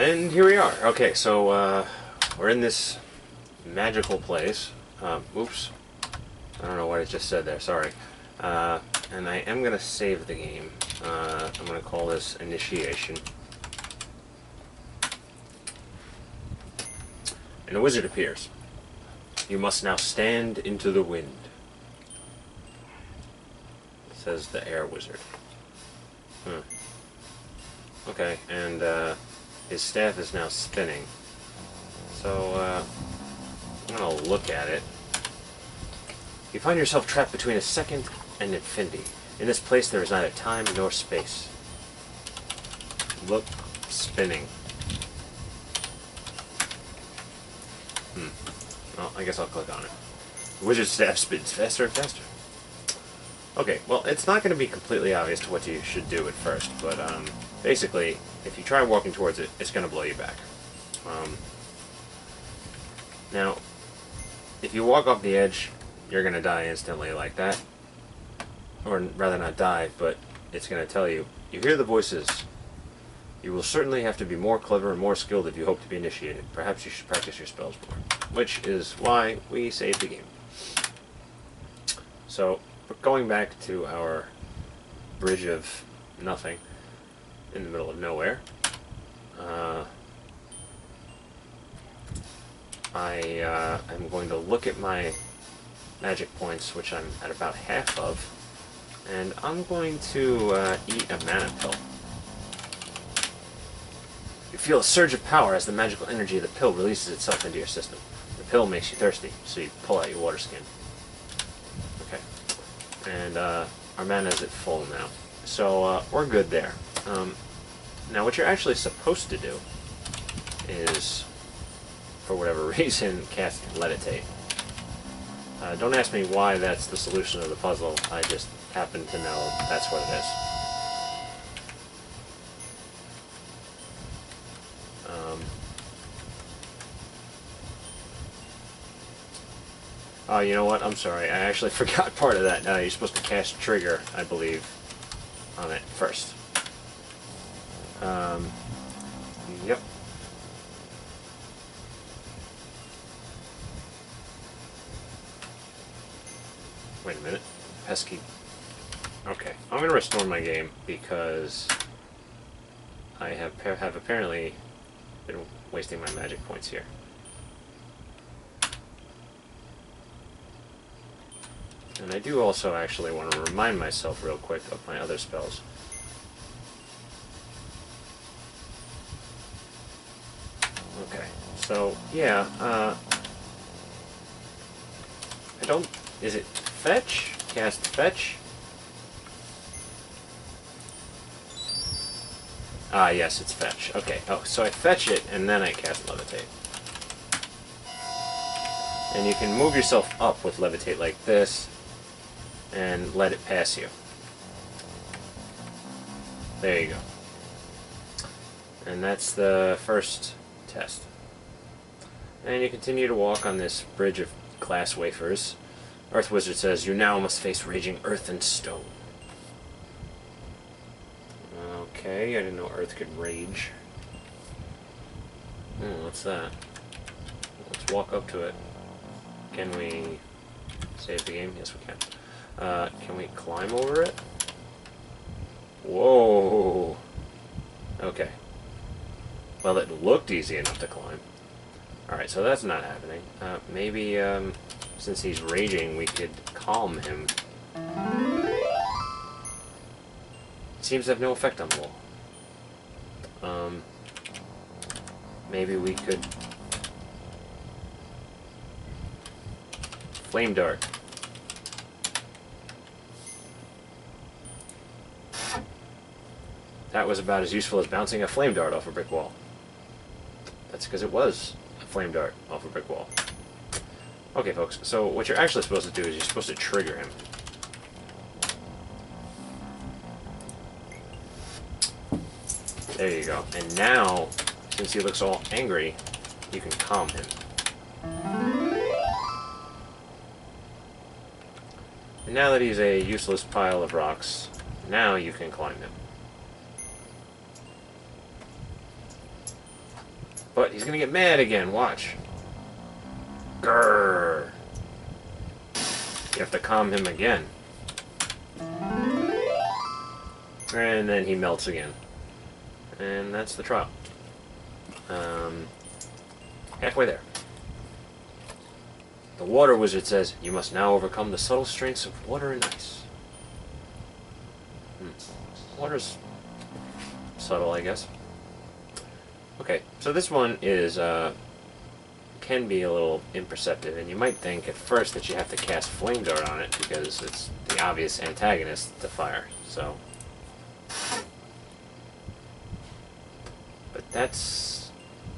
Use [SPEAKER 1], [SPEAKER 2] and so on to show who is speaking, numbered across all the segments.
[SPEAKER 1] And here we are. Okay, so we're in this magical place. Oops. I don't know what I just said there, sorry. And I am going to save the game. I'm going to call this Initiation. And a wizard appears. You must now stand into the wind, says the air wizard. Okay, and his staff is now spinning. So I'm going to look at it. You find yourself trapped between a second and infinity. In this place there is neither time nor space. Look, spinning. Well, I guess I'll click on it. The wizard's staff spins faster and faster. Okay, well, it's not going to be completely obvious to what you should do at first, but basically, if you try walking towards it, it's going to blow you back. Now, if you walk off the edge, you're going to die instantly like that. Or rather not die, but it's going to tell you, you hear the voices. You will certainly have to be more clever and more skilled if you hope to be initiated. Perhaps you should practice your spells more. Which is why we saved the game. So, going back to our bridge of nothing in the middle of nowhere, I'm going to look at my magic points, which I'm at about half of, and I'm going to eat a mana pill. You feel a surge of power as the magical energy of the pill releases itself into your system. The pill makes you thirsty, so you pull out your water skin. Okay. And our mana is at full now. So we're good there. Now what you're actually supposed to do is, for whatever reason, cast Levitate. Don't ask me why that's the solution of the puzzle. I just happen to know that's what it is. Oh, you know what? I'm sorry. I actually forgot part of that. You're supposed to cast Trigger, I believe, on it first. Yep. Wait a minute. Pesky. Okay. I'm going to restore my game because I have apparently been wasting my magic points here. And I do also actually want to remind myself real quick of my other spells. Okay, so yeah, I don't, is it fetch? Cast fetch? Ah, yes, it's fetch. Okay, oh, so I fetch it and then I cast Levitate. And you can move yourself up with Levitate like this and let it pass you. There you go. And that's the first test. And you continue to walk on this bridge of glass wafers. Earth Wizard says, you now must face raging earth and stone. Okay, I didn't know earth could rage. What's that? Let's walk up to it. Can we save the game? Yes, we can. Can we climb over it? Whoa! Okay. Well, it looked easy enough to climb. Alright, so that's not happening. Maybe, since he's raging, we could calm him. It seems to have no effect on the wall. Maybe we could... Flame Dart. That was about as useful as bouncing a flame dart off a brick wall. That's because it was a flame dart off a brick wall. Okay, folks, so what you're actually supposed to do is you're supposed to trigger him. There you go. And now, since he looks all angry, you can calm him. And now that he's a useless pile of rocks, now you can climb him. But he's gonna get mad again, watch. Grrr. You have to calm him again. And then he melts again. And that's the trial. Halfway there. The water wizard says, you must now overcome the subtle strengths of water and ice. Water's subtle, I guess. Okay, so this one is, can be a little imperceptive, and you might think at first that you have to cast Flame Dart on it because it's the obvious antagonist to fire, so. But that's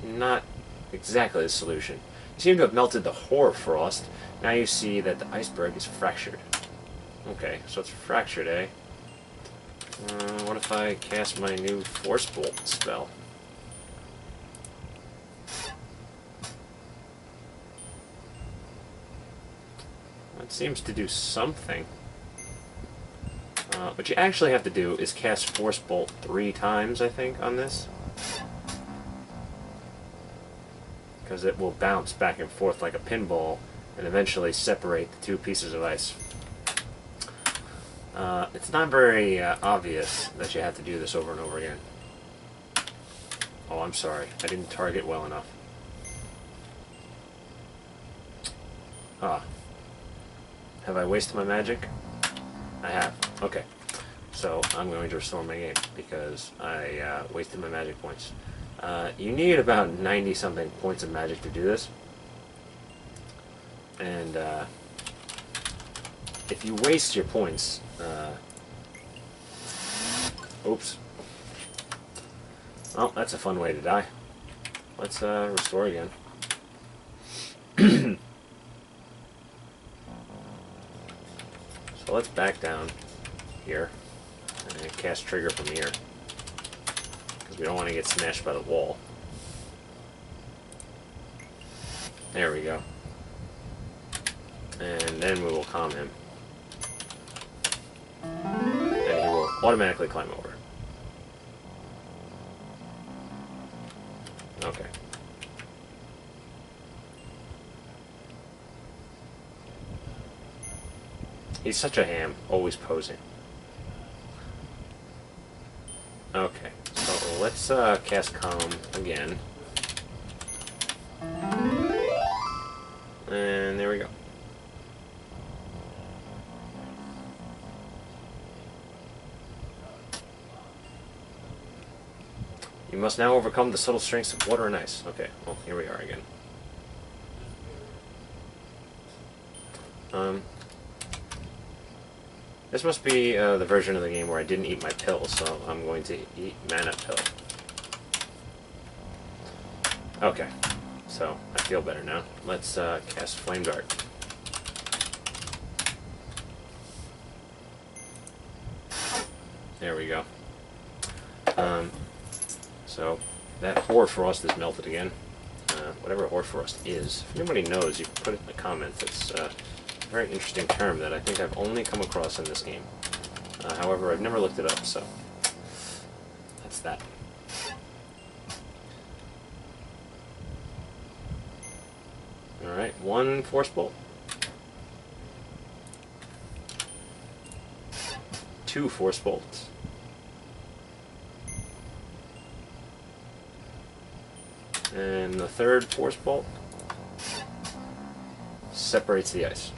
[SPEAKER 1] not exactly the solution. You seem to have melted the hoarfrost. Now you see that the iceberg is fractured. Okay, so it's fractured, eh? What if I cast my new Force Bolt spell? That seems to do something. What you actually have to do is cast Force Bolt 3 times, I think, on this. Because it will bounce back and forth like a pinball and eventually separate the two pieces of ice. It's not very obvious that you have to do this over and over again. Oh, I'm sorry. I didn't target well enough. Ah. Have I wasted my magic? I have. Okay. So I'm going to restore my game because I wasted my magic points. You need about 90-something points of magic to do this. And if you waste your points... oops. Well, that's a fun way to die. Let's restore again. So let's back down here and cast Trigger from here. Because we don't want to get smashed by the wall. There we go. And then we will calm him. And he will automatically climb over. Okay. He's such a ham, always posing. Okay, so let's cast Calm again. And there we go. You must now overcome the subtle strengths of water and ice. Okay, well, here we are again. This must be the version of the game where I didn't eat my pill, so I'm going to eat mana pill. Okay, so I feel better now. Let's cast Flame Dart. There we go. So that hoarfrost is melted again. Whatever hoarfrost is. If anybody knows, you can put it in the comments. It's a very interesting term that I think I've only come across in this game. However, I've never looked it up, so that's that. Alright, 1 Force Bolt. 2 Force Bolts. And the 3rd Force Bolt separates the ice.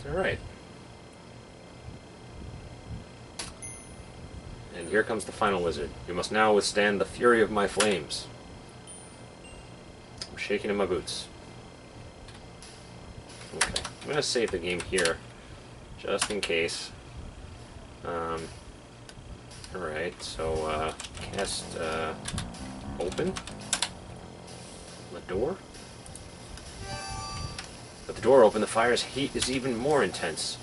[SPEAKER 1] Alright. And here comes the final wizard. You must now withstand the fury of my flames. I'm shaking in my boots. Okay. I'm going to save the game here, just in case. Alright, so cast open the door. With the door open, the fire's heat is even more intense.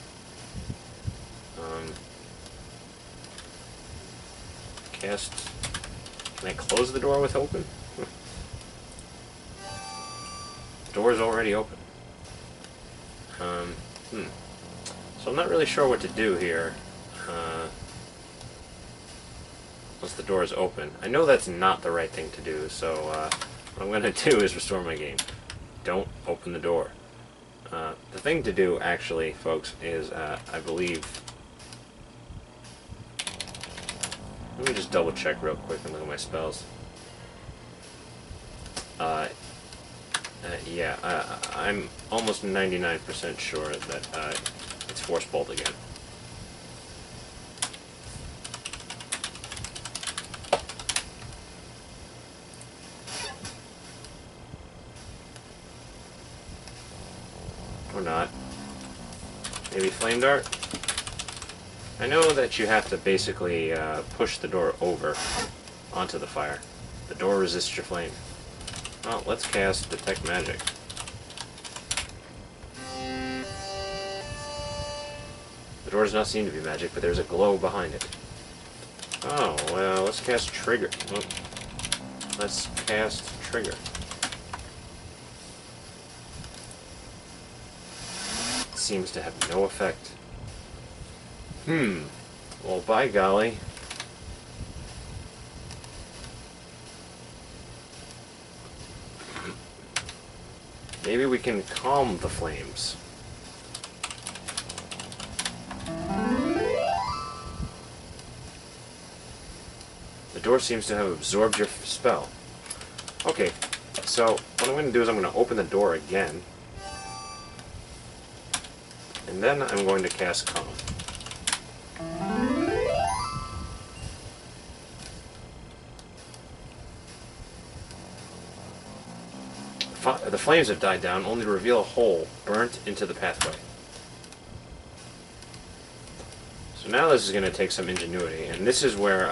[SPEAKER 1] Cast... Can I close the door with open? The door's already open. So I'm not really sure what to do here. once the door is open. I know that's not the right thing to do, so what I'm going to do is restore my game. Don't open the door. The thing to do, actually, folks, is, I believe... Let me just double check real quick and look at my spells. Yeah, I'm almost 99% sure that it's Force Bolt again. Or not. Maybe Flame Dart? I know that you have to basically push the door over onto the fire. The door resists your flame. Well, let's cast Detect Magic. The door does not seem to be magic, but there's a glow behind it. Oh, well, let's cast Trigger. Oh, let's cast Trigger. It seems to have no effect. Well, by golly. Maybe we can calm the flames. The door seems to have absorbed your spell. Okay, so what I'm going to do is I'm going to open the door again. And then I'm going to cast Calm. The flames have died down, only to reveal a hole burnt into the pathway. So now this is going to take some ingenuity, and this is where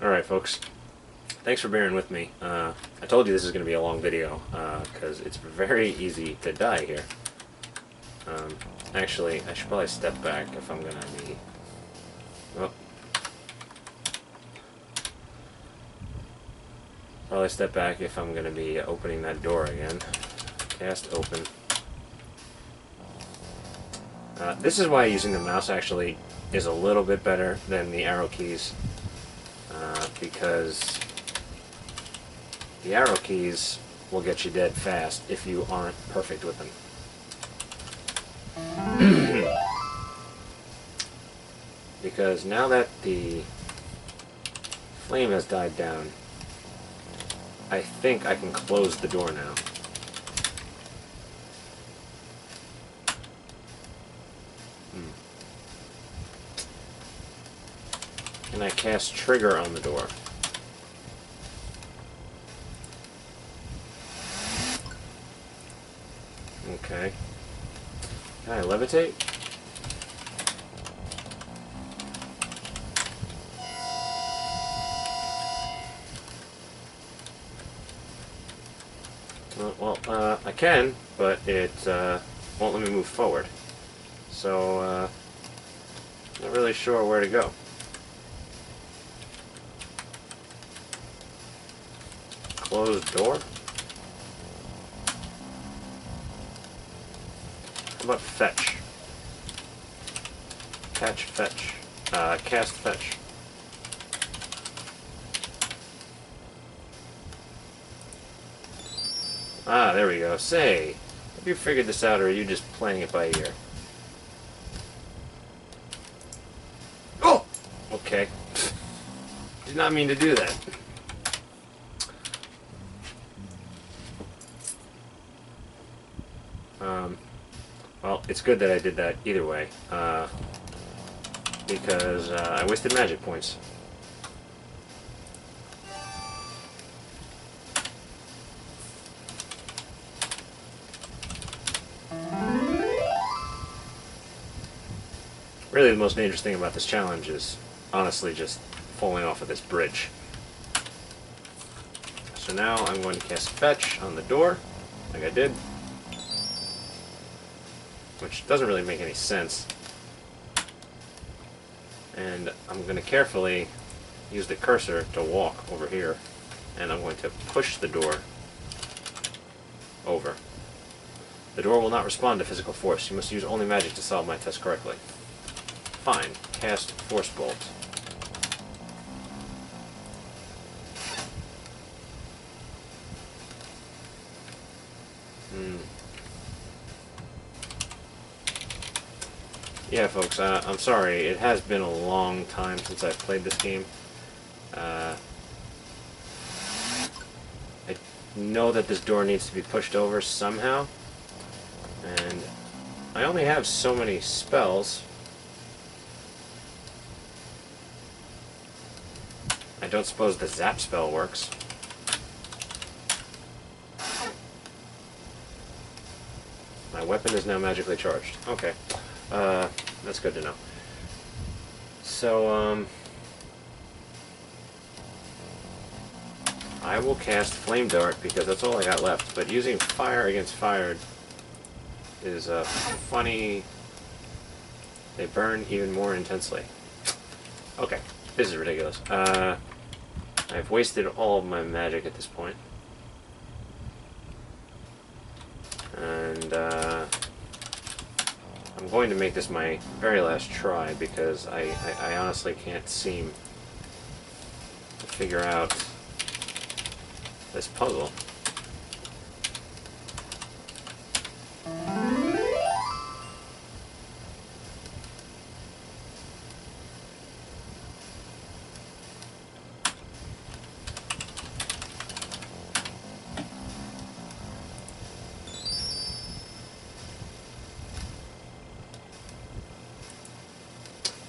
[SPEAKER 1] Alright, folks. Thanks for bearing with me. I told you this is going to be a long video, because it's very easy to die here. Actually, I should probably step back if I'm going to be... Oh. Probably step back if I'm going to be opening that door again. Cast open. This is why using the mouse actually is a little bit better than the arrow keys, because the arrow keys will get you dead fast if you aren't perfect with them. Because now that the flame has died down, I think I can close the door now. And I cast Trigger on the door. Okay. Can I levitate? Well, I can, but it won't let me move forward. So, not really sure where to go. Closed door? How about fetch? Catch fetch. Cast fetch. Ah, there we go. Say, have you figured this out, or are you just playing it by ear? Oh! Okay. Did not mean to do that. Well, it's good that I did that either way, because I wasted magic points. Really, the most dangerous thing about this challenge is, honestly, just falling off of this bridge. So now I'm going to cast Fetch on the door, like I did. Which doesn't really make any sense. And I'm going to carefully use the cursor to walk over here, and I'm going to push the door over. The door will not respond to physical force. You must use only magic to solve my test correctly. Fine. Cast Force Bolt. Yeah, folks, I'm sorry. It has been a long time since I've played this game. I know that this door needs to be pushed over somehow. And I only have so many spells. I don't suppose the zap spell works. My weapon is now magically charged. Okay. That's good to know. So, I will cast Flame Dart because that's all I got left. But using fire against fire is funny. They burn even more intensely. Okay, this is ridiculous. I've wasted all of my magic at this point. And, I'm going to make this my very last try because I honestly can't seem to figure out this puzzle.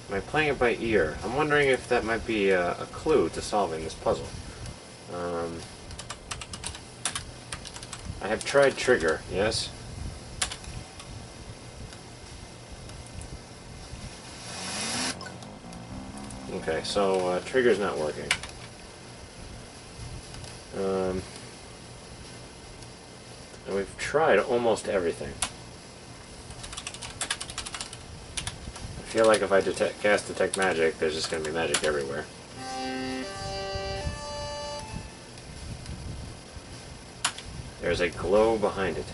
[SPEAKER 1] Am I playing it by ear? I'm wondering if that might be a clue to solving this puzzle. I have tried trigger, yes? Okay, so trigger's not working. And we've tried almost everything. I feel like if I cast Detect Magic, there's just going to be magic everywhere. There's a glow behind it.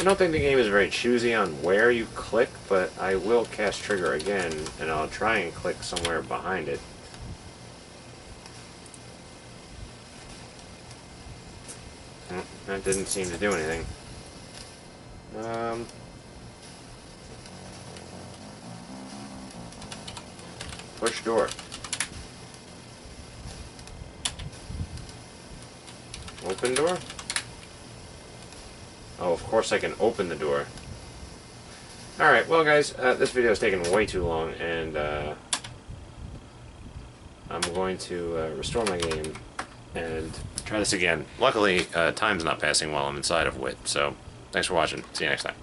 [SPEAKER 1] I don't think the game is very choosy on where you click, but I will cast Trigger again, and I'll try and click somewhere behind it. That didn't seem to do anything. Push door. Open door? Oh, of course I can open the door. Alright, well guys, this video is taking way too long, and I'm going to restore my game and try this again. Luckily, time's not passing while I'm inside of W.I.T, so thanks for watching. See you next time.